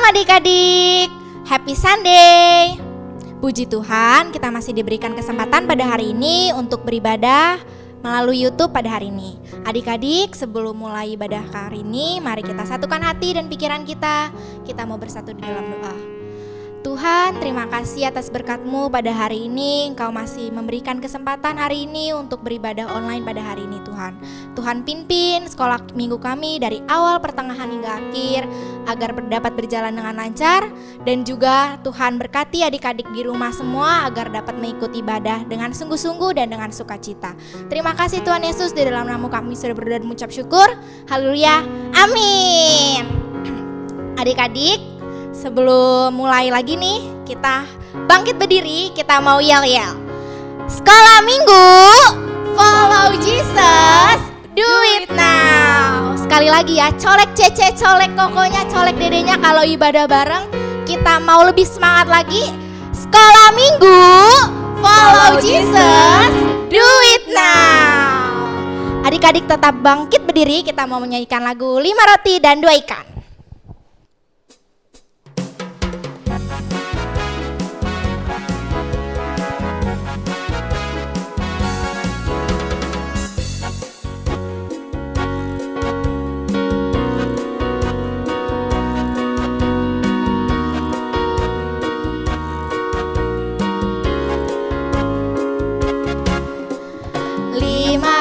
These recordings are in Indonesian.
adik-adik, Happy Sunday. Puji Tuhan, kita masih diberikan kesempatan pada hari ini untuk beribadah melalui YouTube pada hari ini. Adik-adik, sebelum mulai ibadah hari ini, mari kita satukan hati dan pikiran kita. Kita mau bersatu di dalam doa. Tuhan, terima kasih atas berkat-Mu pada hari ini. Engkau masih memberikan kesempatan hari ini untuk beribadah online pada hari ini, Tuhan. Tuhan pimpin sekolah minggu kami dari awal, pertengahan hingga akhir, agar dapat berjalan dengan lancar. Dan juga Tuhan berkati adik-adik di rumah semua agar dapat mengikuti ibadah dengan sungguh-sungguh dan dengan sukacita. Terima kasih Tuhan Yesus, di dalam nama kami sudah berdoa dan mengucap syukur. Haleluya, amin. Adik-adik, sebelum mulai lagi nih, kita bangkit berdiri, kita mau yel-yel. Sekolah minggu, follow Jesus, do it now. Sekali lagi ya, colek cece, colek kokonya, colek dedenya. Kalau ibadah bareng, kita mau lebih semangat lagi. Sekolah minggu, follow Jesus, do it now. Adik-adik tetap bangkit berdiri, kita mau menyanyikan lagu 5 roti dan 2 ikan.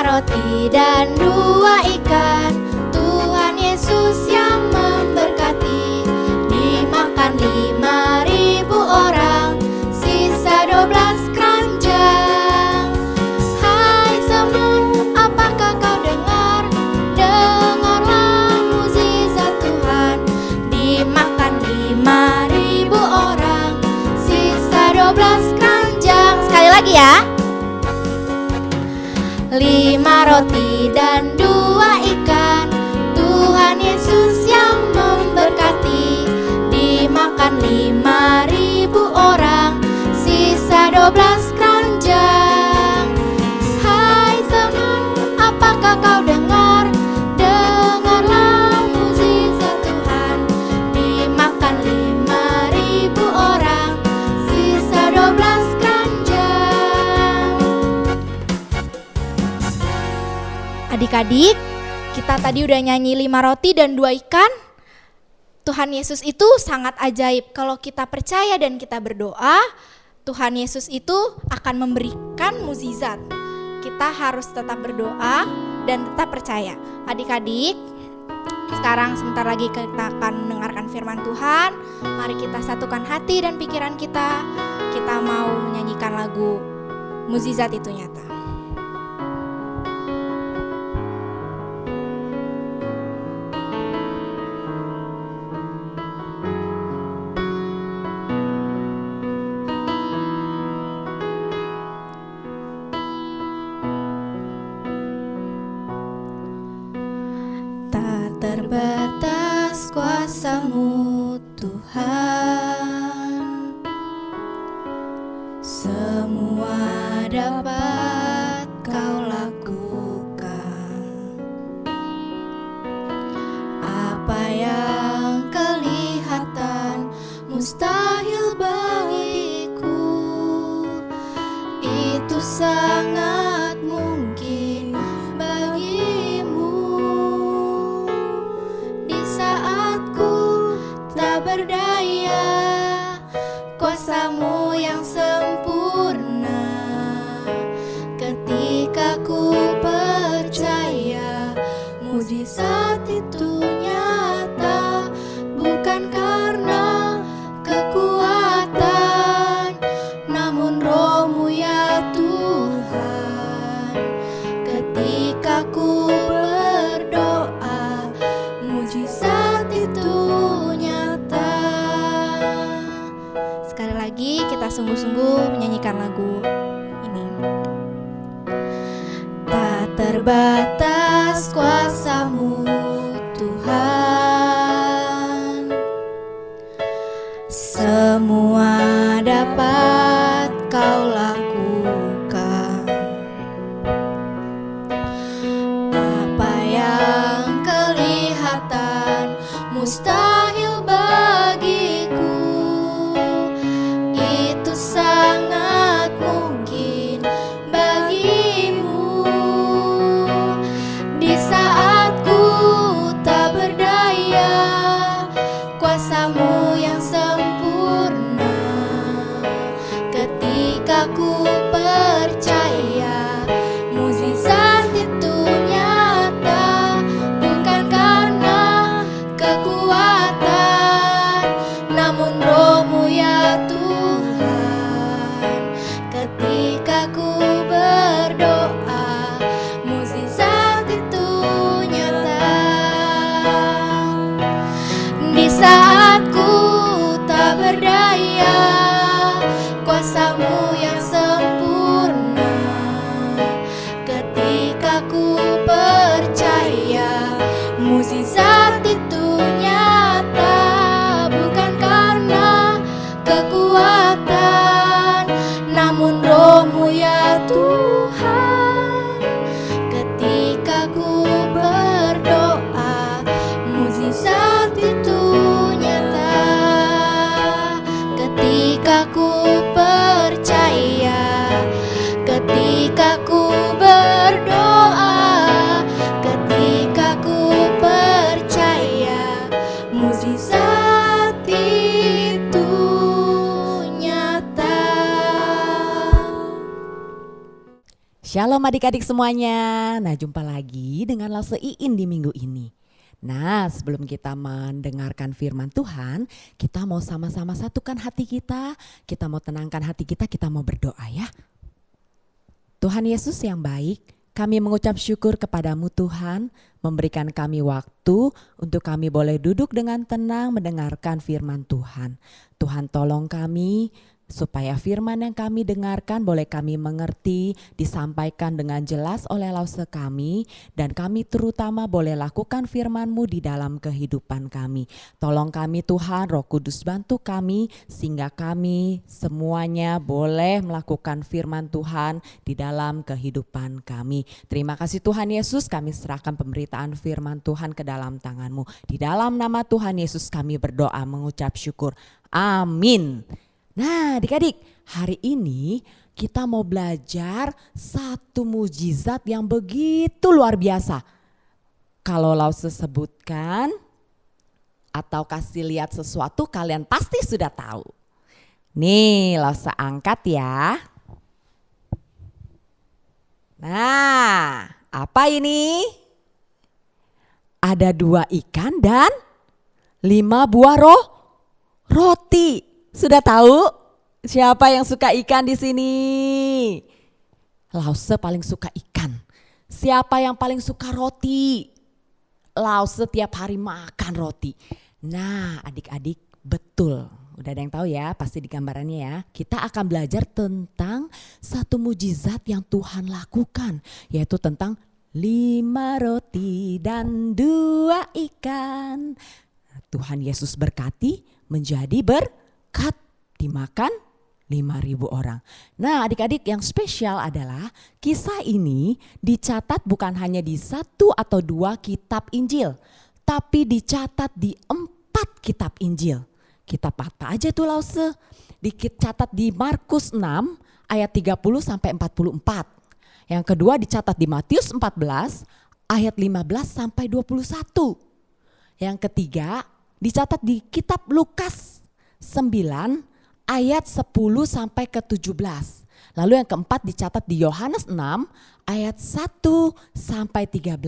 Roti dan 2 ikan, Tuhan Yesus yang memberkati. Dimakan 5.000 orang, sisa 12 keranjang. Hai teman, apakah kau dengar? Dengarlah mukjizat Tuhan. Dimakan 5.000 orang, sisa 12 keranjang. Sekali lagi ya. 5 roti dan 2 ikan, Tuhan Yesus yang memberkati. Dimakan 5.000 orang, sisa 12 keranjang. Hai teman, apakah kau dengar? Dengarlah mukjizat Tuhan. Dimakan 5.000 orang, sisa 12 Adik-adik, kita tadi udah nyanyi 5 roti dan 2 ikan. Tuhan Yesus itu sangat ajaib. Kalau kita percaya dan kita berdoa, Tuhan Yesus itu akan memberikan mukjizat. Kita harus tetap berdoa dan tetap percaya. Adik-adik, sekarang sebentar lagi kita akan mendengarkan firman Tuhan. Mari kita satukan hati dan pikiran kita. Kita mau menyanyikan lagu Mukjizat Itu Nyata. Terbatas kuasa-Mu Tuhan, semua dapat Kau lakukan. Apa yang kelihatan mustahil bagiku, itu sangat mungkin bagimu. Berdaya, kuasa-Mu yang sempurna. Ketika ku percaya, mukjizat itu nyata. Bukan karena kekuatan, namun Roh-Mu ya Tuhan. Ketika ku berdoa, mukjizat itu kita sungguh-sungguh menyanyikan lagu ini. Tak terbatas kuasa-Mu Tuhan, semua dapat Kau lakukan. Apa yang kelihatan mustahil bagi kuasa-Mu yang sempurna. Ketika ku percaya mukjizat itu nyata, bukan karena kekuatan, namun Roh-Mu ya Tuhan. Ketika ku berdoa, mukjizat itu nyata. Di saat ku tak berdaya, kuasa-Mu yang sempurna. Ketika ku percaya mukjizat itu nyata, bukan karena kekuatan, namun Roh-Mu ya Tuhan. Ketika ku berdoa, mukjizat itu nyata. Ketika ku percaya, ketika ku berdoa, ketika ku percaya, mukjizat itu nyata. Shalom adik-adik semuanya. Nah, jumpa lagi dengan Lause Iin di minggu ini. Nah, sebelum kita mendengarkan firman Tuhan, kita mau sama-sama satukan hati kita mau tenangkan hati kita mau berdoa ya. Tuhan Yesus yang baik, kami mengucap syukur kepadamu Tuhan, memberikan kami waktu untuk kami boleh duduk dengan tenang mendengarkan firman Tuhan. Tuhan tolong kami supaya firman yang kami dengarkan boleh kami mengerti, disampaikan dengan jelas oleh Lause kami, dan kami terutama boleh lakukan firman-Mu di dalam kehidupan kami. Tolong kami Tuhan, Roh Kudus bantu kami sehingga kami semuanya boleh melakukan firman Tuhan di dalam kehidupan kami. Terima kasih Tuhan Yesus, kami serahkan pemberitaan firman Tuhan ke dalam tangan-Mu. Di dalam nama Tuhan Yesus kami berdoa mengucap syukur. Amin. Nah adik-adik, hari ini kita mau belajar satu mukjizat yang begitu luar biasa. Kalau Lause sebutkan atau kasih lihat sesuatu, kalian pasti sudah tahu. Nih Lause angkat ya. Nah, apa ini? Ada 2 ikan dan 5 buah roti. Sudah tahu siapa yang suka ikan di sini? Lause paling suka ikan. Siapa yang paling suka roti? Lause tiap hari makan roti. Nah, adik-adik betul. Udah ada yang tahu ya, pasti di gambarannya ya. Kita akan belajar tentang satu mukjizat yang Tuhan lakukan, yaitu tentang 5 roti dan 2 ikan. Tuhan Yesus berkati menjadi berkat, dimakan 5.000 orang. Nah adik-adik, yang spesial adalah kisah ini dicatat bukan hanya di 1 atau 2 kitab Injil, tapi dicatat di 4 kitab Injil. Kitab apa aja tuh Lause? Dicatat di Markus 6 ayat 30 sampai 44. Yang kedua dicatat di Matius 14 ayat 15 sampai 21. Yang ketiga dicatat di kitab Lukas 9 ayat 10 sampai ke 17. Lalu yang keempat dicatat di Yohanes 6 ayat 1 sampai 13.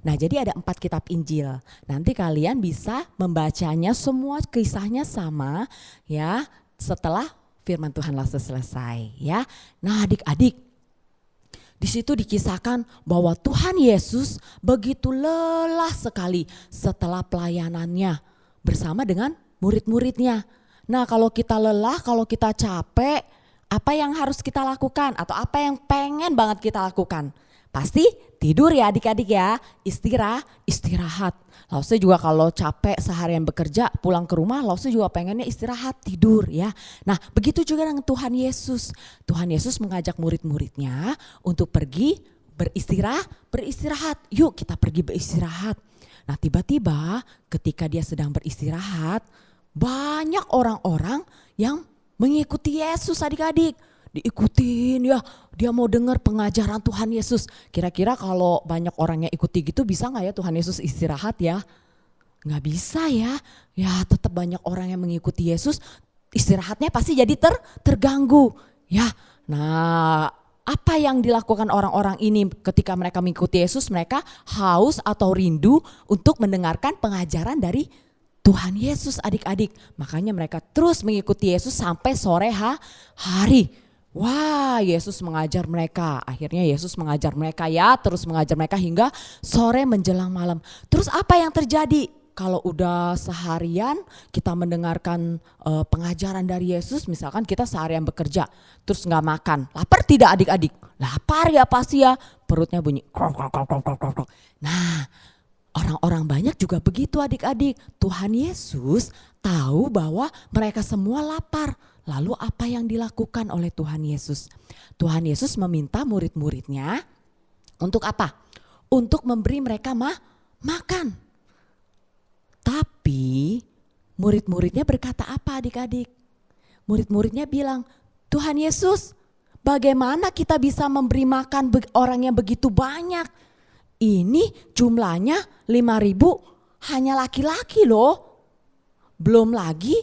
Nah jadi ada 4 kitab Injil. Nanti kalian bisa membacanya semua, kisahnya sama ya setelah firman Tuhan Lause selesai ya. Nah adik-adik, di situ dikisahkan bahwa Tuhan Yesus begitu lelah sekali setelah pelayanannya bersama dengan murid-muridnya. Nah kalau kita lelah, kalau kita capek, apa yang harus kita lakukan atau apa yang pengen banget kita lakukan? Pasti tidur ya adik-adik ya, istirahat. Lause juga kalau capek seharian bekerja pulang ke rumah, Lause juga pengennya istirahat, tidur ya. Nah begitu juga dengan Tuhan Yesus. Tuhan Yesus mengajak murid-muridnya untuk pergi beristirahat. Yuk kita pergi beristirahat. Nah tiba-tiba ketika dia sedang beristirahat, banyak orang-orang yang mengikuti Yesus adik-adik. Diikutin ya, dia mau dengar pengajaran Tuhan Yesus. Kira-kira kalau banyak orang yang ikuti gitu bisa gak ya Tuhan Yesus istirahat ya? Nggak bisa ya. Ya tetap banyak orang yang mengikuti Yesus, istirahatnya pasti jadi terganggu. Ya, nah apa yang dilakukan orang-orang ini ketika mereka mengikuti Yesus? Mereka haus atau rindu untuk mendengarkan pengajaran dari Tuhan Yesus, adik-adik. Makanya mereka terus mengikuti Yesus sampai sore hari. Wah, Yesus mengajar mereka. Akhirnya Yesus mengajar mereka ya, terus mengajar mereka hingga sore menjelang malam. Terus apa yang terjadi? Kalau udah seharian kita mendengarkan pengajaran dari Yesus, misalkan kita seharian bekerja, terus nggak makan, lapar tidak adik-adik? Lapar ya pasti ya, perutnya bunyi krok, krok, krok, krok, krok, krok. Nah, orang-orang banyak juga begitu adik-adik. Tuhan Yesus tahu bahwa mereka semua lapar. Lalu apa yang dilakukan oleh Tuhan Yesus? Tuhan Yesus meminta murid-muridnya untuk apa? Untuk memberi mereka makan. Tapi murid-muridnya berkata apa adik-adik? Murid-muridnya bilang, Tuhan Yesus, bagaimana kita bisa memberi makan orang yang begitu banyak? Ini jumlahnya 5.000 hanya laki-laki loh. Belum lagi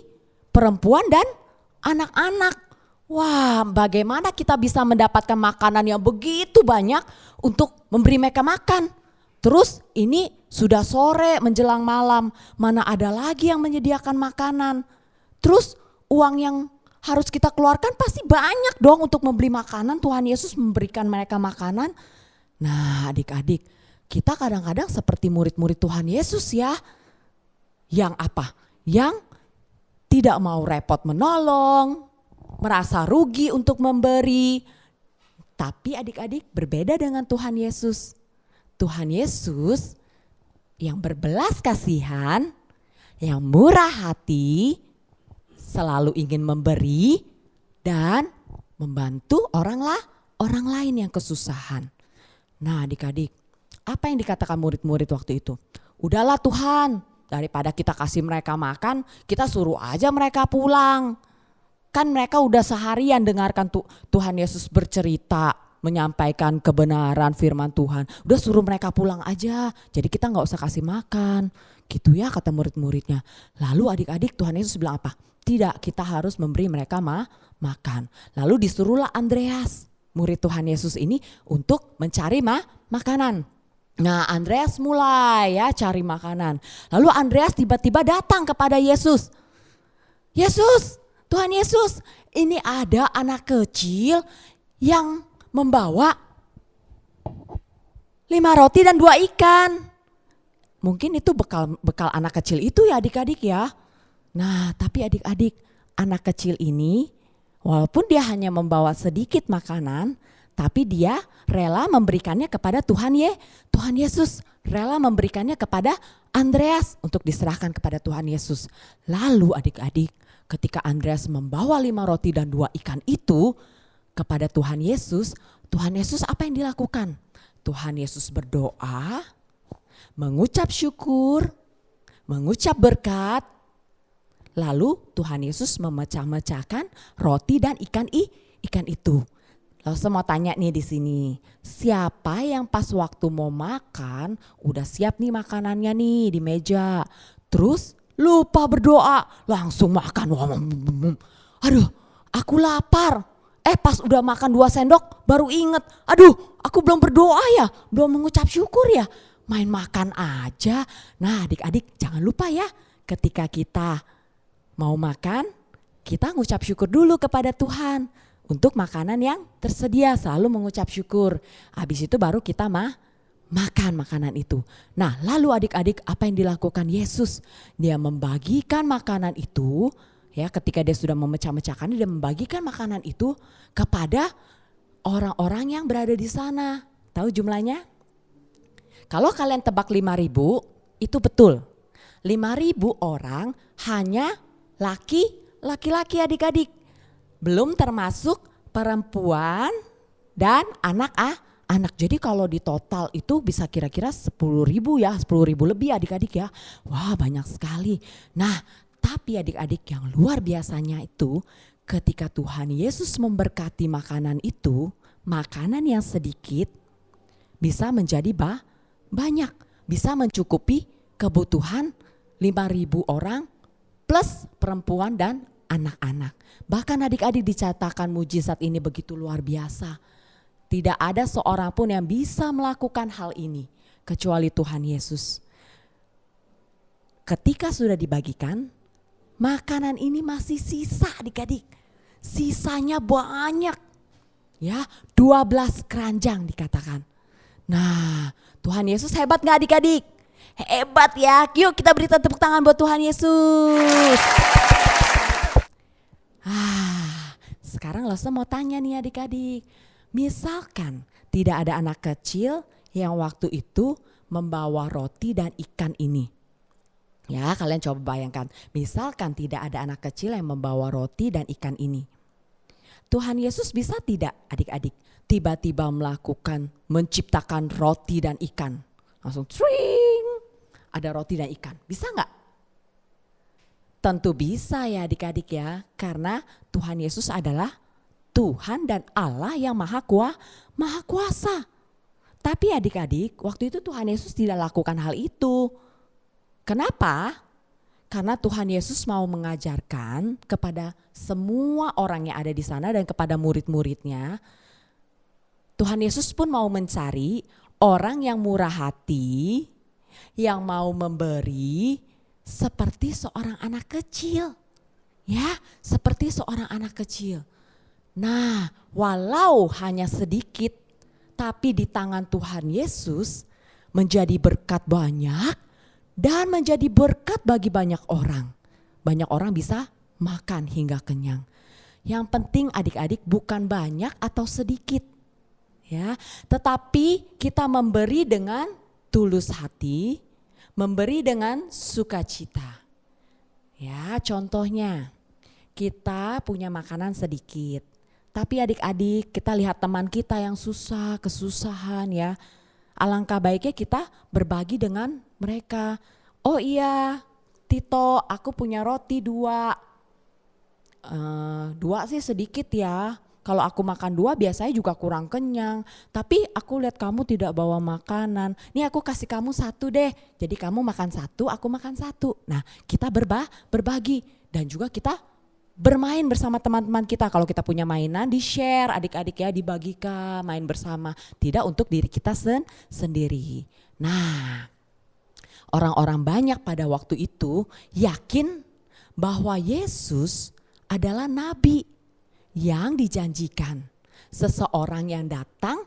perempuan dan anak-anak. Wah, bagaimana kita bisa mendapatkan makanan yang begitu banyak untuk memberi mereka makan? Terus ini sudah sore menjelang malam, mana ada lagi yang menyediakan makanan. Terus uang yang harus kita keluarkan pasti banyak dong untuk membeli makanan. Tuhan Yesus memberikan mereka makanan. Nah adik-adik, kita kadang-kadang seperti murid-murid Tuhan Yesus ya. Yang apa? Yang tidak mau repot menolong, merasa rugi untuk memberi. Tapi adik-adik berbeda dengan Tuhan Yesus. Tuhan Yesus yang berbelas kasihan, yang murah hati, selalu ingin memberi dan membantu orang lain yang kesusahan. Nah adik-adik, apa yang dikatakan murid-murid waktu itu? Udahlah Tuhan, daripada kita kasih mereka makan, kita suruh aja mereka pulang. Kan mereka udah seharian dengarkan Tuhan Yesus bercerita, menyampaikan kebenaran firman Tuhan. Udah suruh mereka pulang aja, jadi kita gak usah kasih makan. Gitu ya kata murid-muridnya. Lalu adik-adik Tuhan Yesus bilang apa? Tidak, kita harus memberi mereka makan. Lalu disuruhlah Andreas, murid Tuhan Yesus ini, untuk mencari makanan. Nah Andreas mulai ya cari makanan. Lalu Andreas tiba-tiba datang kepada Yesus. Yesus, Tuhan Yesus, ini ada anak kecil yang membawa 5 roti dan 2 ikan. Mungkin itu bekal anak kecil itu ya adik-adik ya. Nah tapi adik-adik, anak kecil ini walaupun dia hanya membawa sedikit makanan, tapi dia rela memberikannya kepada Tuhan Yesus. Rela memberikannya kepada Andreas untuk diserahkan kepada Tuhan Yesus. Lalu adik-adik, ketika Andreas membawa 5 roti dan 2 ikan itu kepada Tuhan Yesus apa yang dilakukan? Tuhan Yesus berdoa, mengucap syukur, mengucap berkat. Lalu Tuhan Yesus memecah-mecahkan roti dan ikan itu. Lalu saya mau tanya nih di sini, siapa yang pas waktu mau makan udah siap nih makanannya nih di meja, terus lupa berdoa, langsung makan. Aduh, aku lapar. Pas udah makan 2 sendok baru inget, aduh aku belum berdoa ya, belum mengucap syukur ya, main makan aja. Nah adik-adik jangan lupa ya, ketika kita mau makan, kita ngucap syukur dulu kepada Tuhan. Untuk makanan yang tersedia selalu mengucap syukur. Habis itu baru kita makan makanan itu. Nah lalu adik-adik apa yang dilakukan Yesus? Dia membagikan makanan itu. Ya, ketika dia sudah memecah-mecahkan, dia membagikan makanan itu kepada orang-orang yang berada di sana. Tahu jumlahnya? Kalau kalian tebak 5.000, itu betul. 5.000 orang hanya laki-laki adik-adik. Belum termasuk perempuan dan anak. Jadi kalau di total itu bisa kira-kira 10.000 ya, 10.000 lebih adik-adik ya. Wah banyak sekali. Nah tapi adik-adik yang luar biasanya itu ketika Tuhan Yesus memberkati makanan itu, makanan yang sedikit bisa menjadi banyak, bisa mencukupi kebutuhan 5.000 orang plus perempuan dan anak-anak. Bahkan adik-adik dicatatkan mujizat ini begitu luar biasa. Tidak ada seorang pun yang bisa melakukan hal ini kecuali Tuhan Yesus. Ketika sudah dibagikan, makanan ini masih sisa adik-adik. Sisanya banyak. Ya, 12 keranjang dikatakan. Nah, Tuhan Yesus hebat gak adik-adik? Hebat ya. Yuk kita beri tepuk tangan buat Tuhan Yesus. Sekarang Lose mau tanya nih adik-adik. Misalkan tidak ada anak kecil yang waktu itu membawa roti dan ikan ini. Ya, kalian coba bayangkan. Misalkan tidak ada anak kecil yang membawa roti dan ikan ini. Tuhan Yesus bisa tidak adik-adik tiba-tiba menciptakan roti dan ikan. Langsung tring, ada roti dan ikan. Bisa nggak? Tentu bisa ya adik-adik ya. Karena Tuhan Yesus adalah Tuhan dan Allah yang maha kuasa. Tapi adik-adik waktu itu Tuhan Yesus tidak lakukan hal itu. Kenapa? Karena Tuhan Yesus mau mengajarkan kepada semua orang yang ada di sana dan kepada murid-muridnya. Tuhan Yesus pun mau mencari orang yang murah hati, yang mau memberi seperti seorang anak kecil. Ya, seperti seorang anak kecil. Nah, walau hanya sedikit, tapi di tangan Tuhan Yesus menjadi berkat banyak. Dan menjadi berkat bagi banyak orang. Banyak orang bisa makan hingga kenyang. Yang penting adik-adik bukan banyak atau sedikit. Ya, tetapi kita memberi dengan tulus hati, memberi dengan sukacita. Ya, contohnya kita punya makanan sedikit. Tapi adik-adik kita lihat teman kita yang susah, kesusahan ya. Alangkah baiknya kita berbagi dengan mereka. Oh iya Tito, aku punya roti 2. 2 sih sedikit ya. Kalau aku makan 2 biasanya juga kurang kenyang. Tapi aku lihat kamu tidak bawa makanan. Nih aku kasih kamu 1 deh. Jadi kamu makan 1, aku makan 1. Nah kita berbagi. Dan juga kita bermain bersama teman-teman kita. Kalau kita punya mainan di share adik-adik ya, dibagikan main bersama. Tidak untuk diri kita sendiri. Nah, orang-orang banyak pada waktu itu yakin bahwa Yesus adalah nabi yang dijanjikan. Seseorang yang datang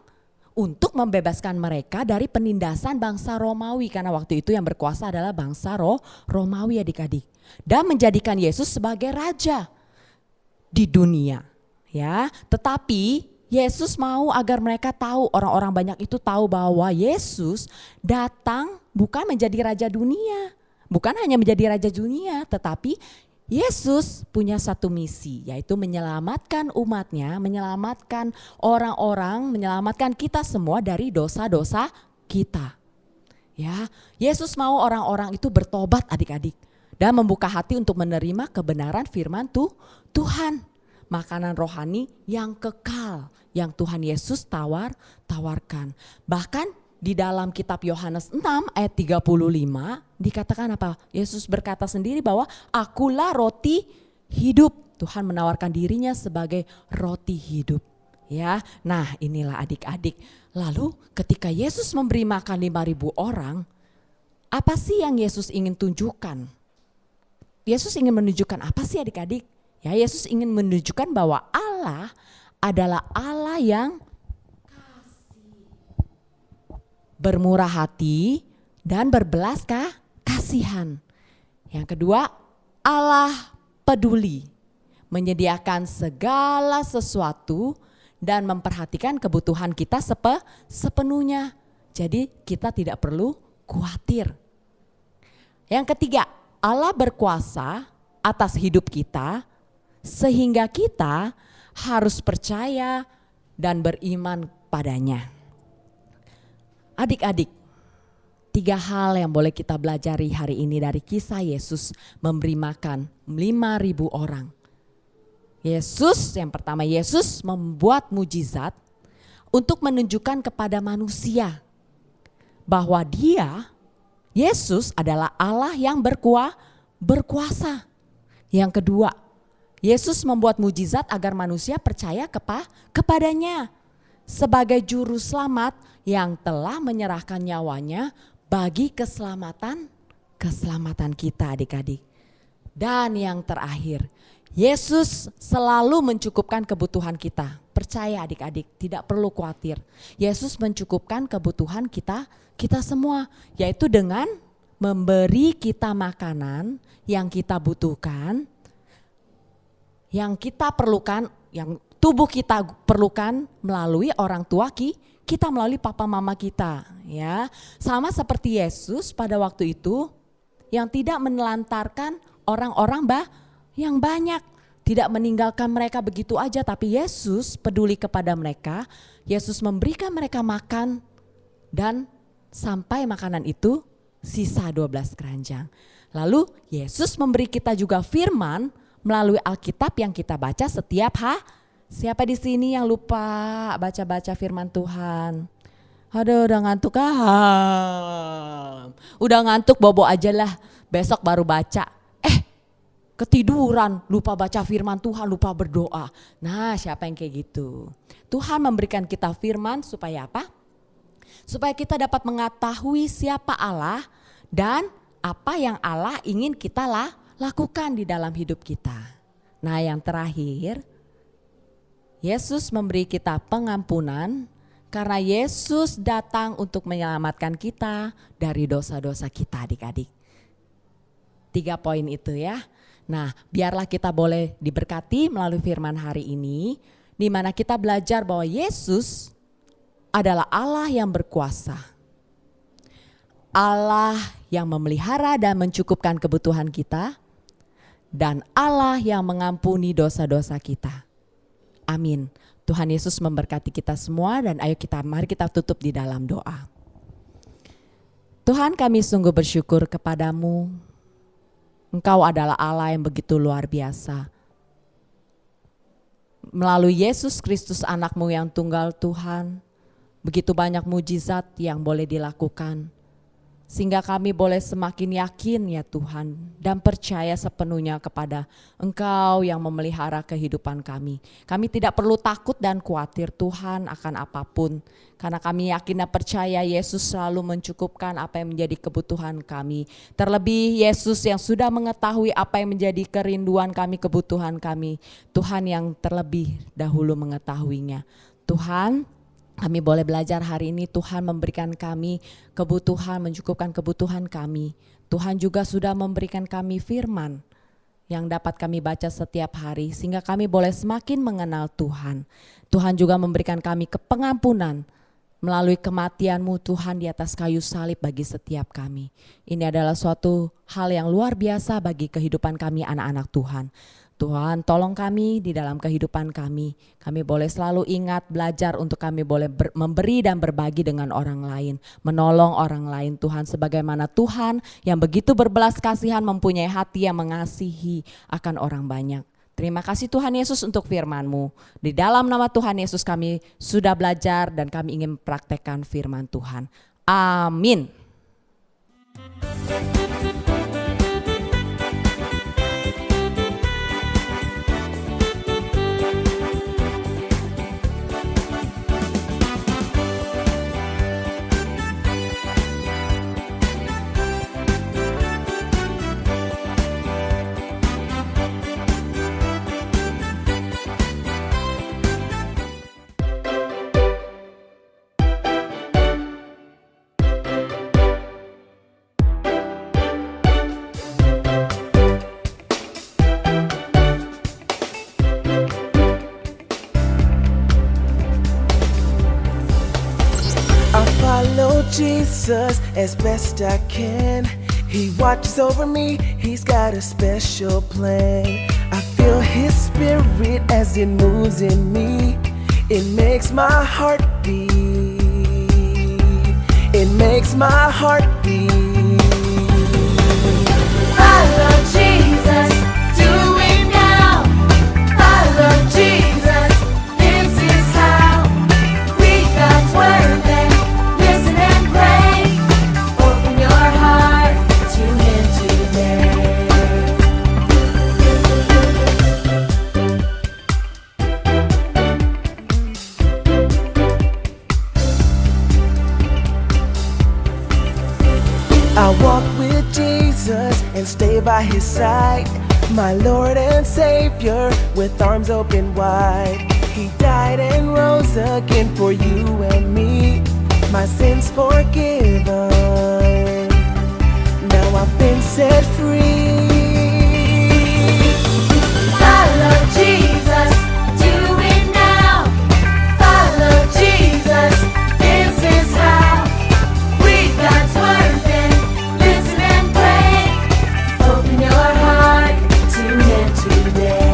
untuk membebaskan mereka dari penindasan bangsa Romawi. Karena waktu itu yang berkuasa adalah bangsa Romawi adik-adik. Dan menjadikan Yesus sebagai raja di dunia, ya. Tetapi Yesus mau agar mereka tahu, orang-orang banyak itu tahu bahwa Yesus datang bukan menjadi raja dunia, bukan hanya menjadi raja dunia, tetapi Yesus punya satu misi, yaitu menyelamatkan umatnya, menyelamatkan orang-orang, menyelamatkan kita semua dari dosa-dosa kita. Ya, Yesus mau orang-orang itu bertobat adik-adik dan membuka hati untuk menerima kebenaran firman Tuhan, makanan rohani yang kekal yang Tuhan Yesus tawarkan. Bahkan di dalam kitab Yohanes 6 ayat 35 dikatakan apa? Yesus berkata sendiri bahwa akulah roti hidup. Tuhan menawarkan dirinya sebagai roti hidup. Ya, nah inilah adik-adik. Lalu ketika Yesus memberi makan 5.000 orang, apa sih yang Yesus ingin tunjukkan? Yesus ingin menunjukkan apa sih adik-adik? Ya, Yesus ingin menunjukkan bahwa Allah adalah Allah yang bermurah hati dan berbelas kasihan. Yang kedua, Allah peduli, menyediakan segala sesuatu dan memperhatikan kebutuhan kita sepenuhnya. Jadi kita tidak perlu khawatir. Yang ketiga, Allah berkuasa atas hidup kita sehingga kita harus percaya dan beriman padanya. Adik-adik, 3 hal yang boleh kita belajari hari ini dari kisah Yesus memberi makan 5.000 orang. Yesus, yang pertama, Yesus membuat mujizat untuk menunjukkan kepada manusia bahwa Dia Yesus adalah Allah yang berkuasa. Yang kedua, Yesus membuat mujizat agar manusia percaya kepadanya sebagai juru selamat yang telah menyerahkan nyawanya bagi keselamatan kita adik-adik. Dan yang terakhir, Yesus selalu mencukupkan kebutuhan kita. Percaya adik-adik, tidak perlu khawatir. Yesus mencukupkan kebutuhan kita semua, yaitu dengan memberi kita makanan yang kita butuhkan, yang kita perlukan, yang tubuh kita perlukan melalui orang tua kita, melalui papa mama kita, ya. Sama seperti Yesus pada waktu itu yang tidak menelantarkan orang-orang yang banyak, tidak meninggalkan mereka begitu aja, tapi Yesus peduli kepada mereka. Yesus memberikan mereka makan dan sampai makanan itu sisa 12 keranjang. Lalu Yesus memberi kita juga firman melalui Alkitab yang kita baca setiap Siapa di sini yang lupa baca-baca firman Tuhan? Aduh, udah ngantuk Udah ngantuk, bobo aja lah. Besok baru baca. Ketiduran, lupa baca firman Tuhan, lupa berdoa. Nah, siapa yang kayak gitu? Tuhan memberikan kita firman supaya apa? Supaya kita dapat mengetahui siapa Allah dan apa yang Allah ingin kita lakukan di dalam hidup kita. Nah, yang terakhir, Yesus memberi kita pengampunan karena Yesus datang untuk menyelamatkan kita dari dosa-dosa kita adik-adik. 3 poin itu ya. Nah, biarlah kita boleh diberkati melalui firman hari ini, di mana kita belajar bahwa Yesus adalah Allah yang berkuasa. Allah yang memelihara dan mencukupkan kebutuhan kita, dan Allah yang mengampuni dosa-dosa kita. Amin. Tuhan Yesus memberkati kita semua, dan mari kita tutup di dalam doa. Tuhan, kami sungguh bersyukur kepadamu. Engkau adalah Allah yang begitu luar biasa. Melalui Yesus Kristus anakmu yang tunggal Tuhan, begitu banyak mujizat yang boleh dilakukan. Sehingga kami boleh semakin yakin ya Tuhan, dan percaya sepenuhnya kepada Engkau yang memelihara kehidupan kami. Kami tidak perlu takut dan khawatir Tuhan akan apapun, karena kami yakin dan percaya Yesus selalu mencukupkan apa yang menjadi kebutuhan kami. Terlebih Yesus yang sudah mengetahui apa yang menjadi kerinduan kami, kebutuhan kami. Tuhan yang terlebih dahulu mengetahuinya. Tuhan, kami boleh belajar hari ini, Tuhan memberikan kami kebutuhan, mencukupkan kebutuhan kami. Tuhan juga sudah memberikan kami firman yang dapat kami baca setiap hari, sehingga kami boleh semakin mengenal Tuhan. Tuhan juga memberikan kami pengampunan melalui kematian-Mu Tuhan di atas kayu salib bagi setiap kami. Ini adalah suatu hal yang luar biasa bagi kehidupan kami anak-anak Tuhan. Tuhan, tolong kami di dalam kehidupan kami. Kami boleh selalu ingat, belajar untuk kami boleh memberi dan berbagi dengan orang lain. Menolong orang lain Tuhan, sebagaimana Tuhan yang begitu berbelas kasihan mempunyai hati yang mengasihi akan orang banyak. Terima kasih Tuhan Yesus untuk firman-Mu. Di dalam nama Tuhan Yesus kami sudah belajar dan kami ingin praktekkan firman Tuhan. Amin. Follow Jesus as best I can. He watches over me, He's got a special plan. I feel His spirit as it moves in me. It makes my heart beat. It makes my heart beat. Follow Jesus, do it now. Follow Jesus, this is how. Read God's word and listen and pray. Open your heart. here by his side, my Lord and Savior, with arms open wide. He died and rose again for you and me, my sins forgiven. Now I've been set free. Follow Jesus, do it now. Follow Jesus, this is how. Read God's word, then listen and pray. Open your heart to Him today.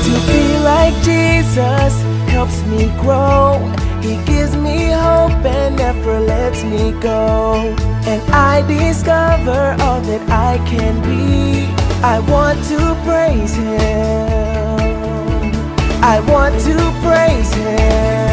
To be like Jesus helps me grow. He gives me hope and never lets me go. And I discover all that I can be. I want to praise Him. I want to praise Him.